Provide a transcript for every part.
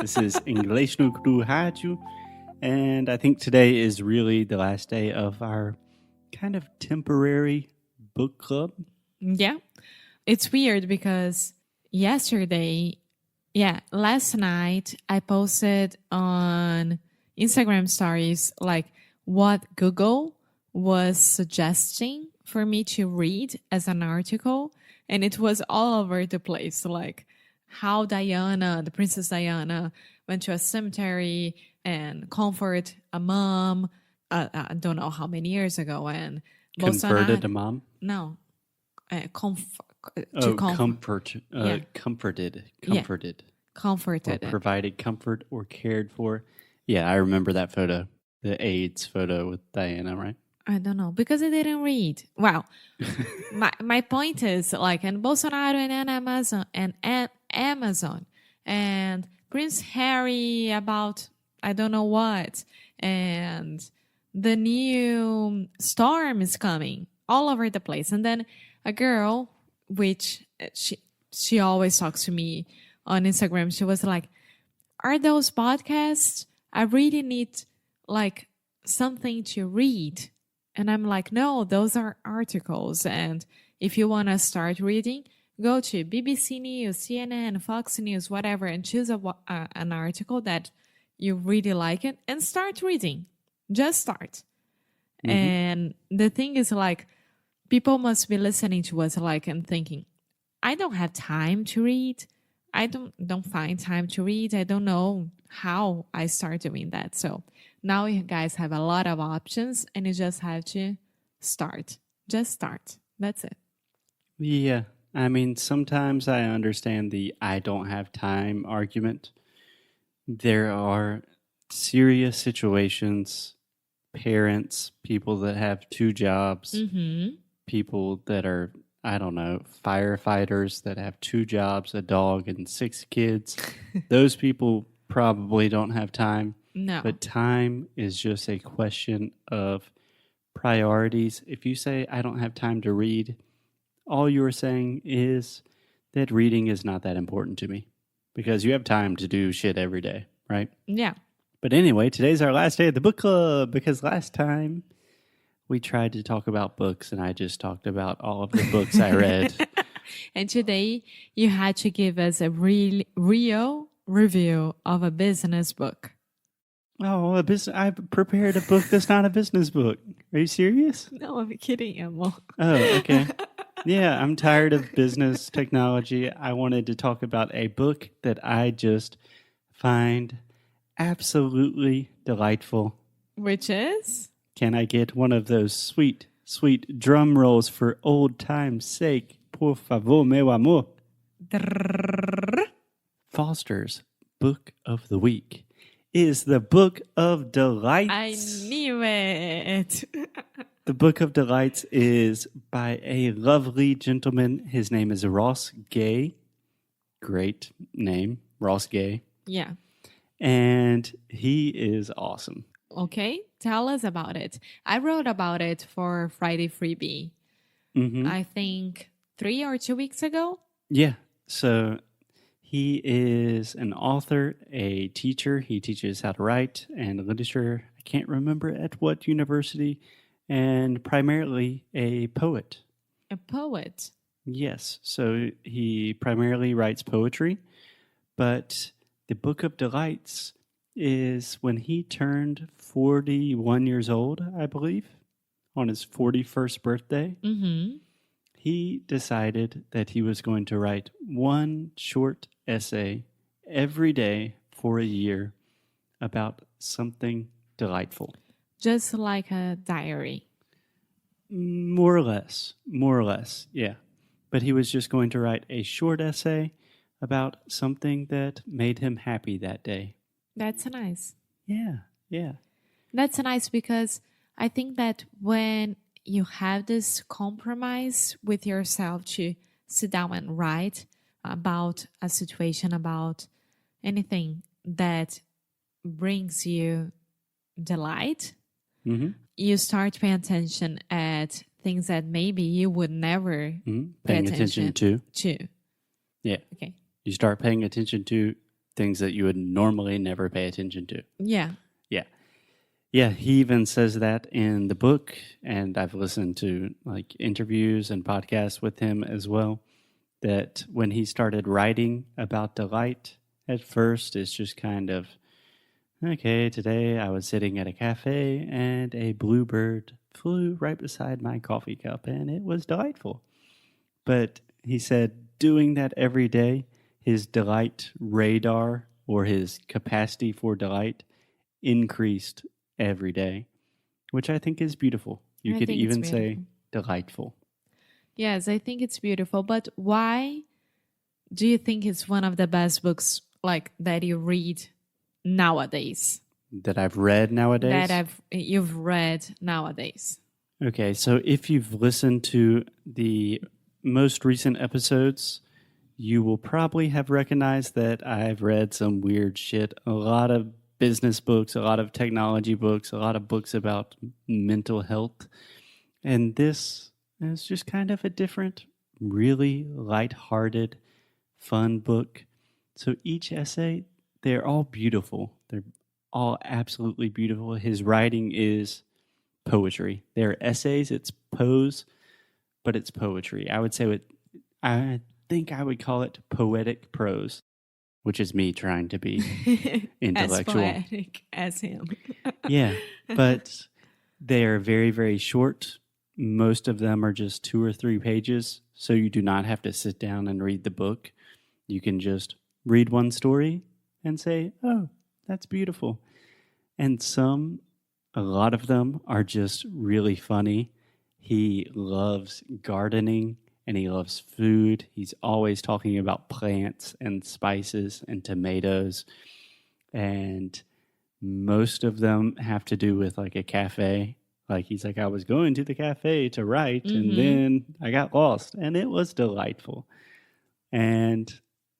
This is Inglês no Rádio, and I think today is really the last day of our kind of temporary book club. Yeah. It's weird because last night I posted on Instagram stories like what Google was suggesting for me to read as an article, and it was all over the place, like how Diana, the Princess Diana, went to a cemetery and comfort a mom. I don't know how many years ago, and Converted a mom? No, comforted. Or provided comfort or cared for. Yeah, I remember that photo, the AIDS photo with Diana, right? I don't know, because I didn't read. Well, my point is like, and Bolsonaro and Amazon and Prince Harry about I don't know what, and the new storm is coming all over the place. And then a girl, which she always talks to me on Instagram, she was like, "Are those podcasts? I really need like something to read." And I'm like, no, those are articles. And if you want to start reading, go to BBC News, CNN, Fox News, whatever, and choose an article that you really like it and start reading. Just start. Mm-hmm. And the thing is like, people must be listening to us like and thinking, I don't have time to read. I don't find time to read. I don't know how I start doing that. So now you guys have a lot of options and you just have to start. Just start. That's it. Yeah. I mean, sometimes I understand the I don't have time argument. There are serious situations, parents, people that have 2 jobs, people that are, I don't know, firefighters that have 2 jobs, a dog, and 6 kids. Those people probably don't have time. No. But time is just a question of priorities. If you say, I don't have time to read, all you're saying is that reading is not that important to me because you have time to do shit every day, right? Yeah. But anyway, today's our last day of the book club because last time we tried to talk about books and I just talked about all of the books I read. And today you had to give us a real review of a business book. Oh, I prepared a book that's not a business book. Are you serious? No, I'm kidding, Emma. Oh, okay. Yeah, I'm tired of business technology. I wanted to talk about a book that I just find absolutely delightful. Which is? Can I get one of those sweet, sweet drum rolls for old time's sake? Por favor, meu amor. Foster's Book of the Week is the Book of Delights. I knew it. The Book of Delights is by a lovely gentleman. His name is Ross Gay. Great name, Ross Gay. Yeah. And he is awesome. Okay, tell us about it. I wrote about it for Friday Freebie. I think 3 or 2 weeks ago. Yeah, so he is an author, a teacher. He teaches how to write and literature. I can't remember at what university. And primarily a poet. A poet? Yes. So he primarily writes poetry. But the Book of Delights is when he turned 41 years old, I believe, on his 41st birthday. He decided that he was going to write one short essay every day for a year about something delightful. Just like a diary. More or less, yeah. But he was just going to write a short essay about something that made him happy that day. That's nice. Yeah. That's nice because I think that when you have this compromise with yourself to sit down and write about a situation, about anything that brings you delight, you start paying attention at things that maybe you would never paying attention to. Yeah. Okay. You start paying attention to things that you would normally never pay attention to. Yeah. Yeah. Yeah, he even says that in the book, and I've listened to like interviews and podcasts with him as well, that when he started writing about delight, at first it's just kind of, okay, today I was sitting at a cafe and a bluebird flew right beside my coffee cup and it was delightful. But he said doing that every day, his delight radar or his capacity for delight increased every day, which I think is beautiful. You could even say delightful. Yes, I think it's beautiful. But why do you think it's one of the best books like that you read nowadays? That I've read nowadays? You've read nowadays. Okay, so if you've listened to the most recent episodes, you will probably have recognized that I've read some weird shit. A lot of business books, a lot of technology books, a lot of books about mental health. And this is just kind of a different, really lighthearted, fun book. So each essay, they're all beautiful. They're all absolutely beautiful. His writing is poetry. They're essays, it's prose, but it's poetry. I think I would call it poetic prose, which is me trying to be intellectual. As poetic as him. Yeah, but they are very, very short. Most of them are just 2 or 3 pages, so you do not have to sit down and read the book. You can just read one story and say, oh, that's beautiful. And a lot of them are just really funny. He loves gardening and he loves food. He's always talking about plants and spices and tomatoes. And most of them have to do with like a cafe. Like he's like, I was going to the cafe to write and then I got lost and it was delightful. And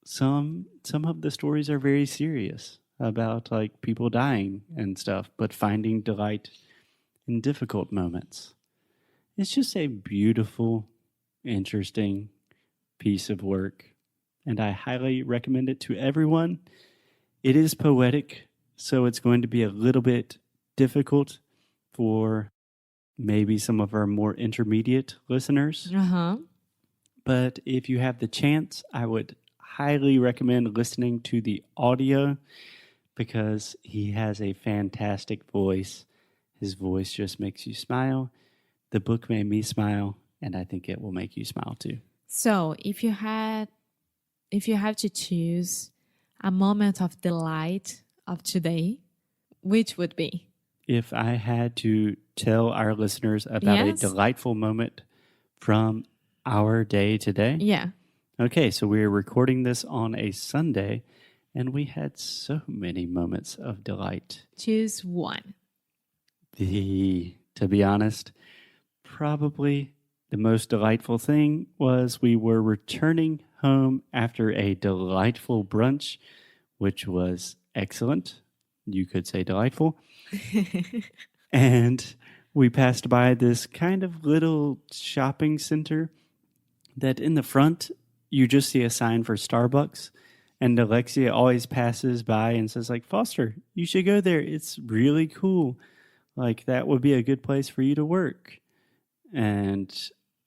some of the stories are very serious about like people dying and stuff, but finding delight in difficult moments. It's just a beautiful, interesting piece of work, and I highly recommend it to everyone. It is poetic, so it's going to be a little bit difficult for maybe some of our more intermediate listeners. But if you have the chance, I would highly recommend listening to the audio because he has a fantastic voice. His voice just makes you smile. The book made me smile, and I think it will make you smile too. So, if you have to choose a moment of delight of today, which would be? If I had to tell our listeners about a delightful moment from our day today. Yeah. Okay, so we're recording this on a Sunday, and we had so many moments of delight. Choose one. To be honest, probably the most delightful thing was we were returning home after a delightful brunch, which was excellent. You could say delightful. And we passed by this kind of little shopping center that in the front, you just see a sign for Starbucks. And Alexia always passes by and says, like, Foster, you should go there. It's really cool. Like, that would be a good place for you to work. And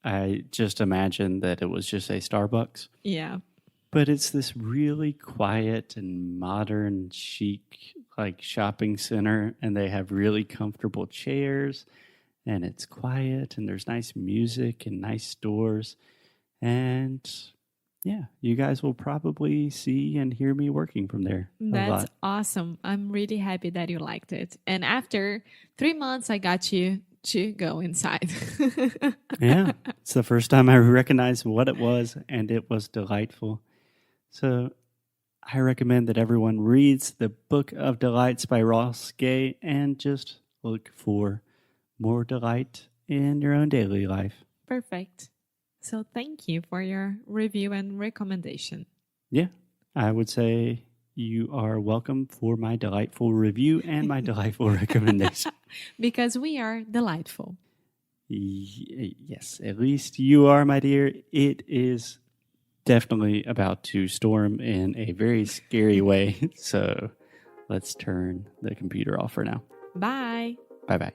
I just imagined that it was just a Starbucks. Yeah. But it's this really quiet and modern, chic, like shopping center. And they have really comfortable chairs. And it's quiet. And there's nice music and nice stores. And yeah, you guys will probably see and hear me working from there. That's awesome. I'm really happy that you liked it. And after 3 months, I got you to go inside. Yeah, it's the first time I recognized what it was, and it was delightful. So I recommend that everyone reads the Book of Delights by Ross Gay and just look for more delight in your own daily life. Perfect. So thank you for your review and recommendation. Yeah, I would say you are welcome for my delightful review and my delightful recommendation. Because we are delightful. Yes, at least you are, my dear. It is definitely about to storm in a very scary way. So let's turn the computer off for now. Bye. Bye-bye.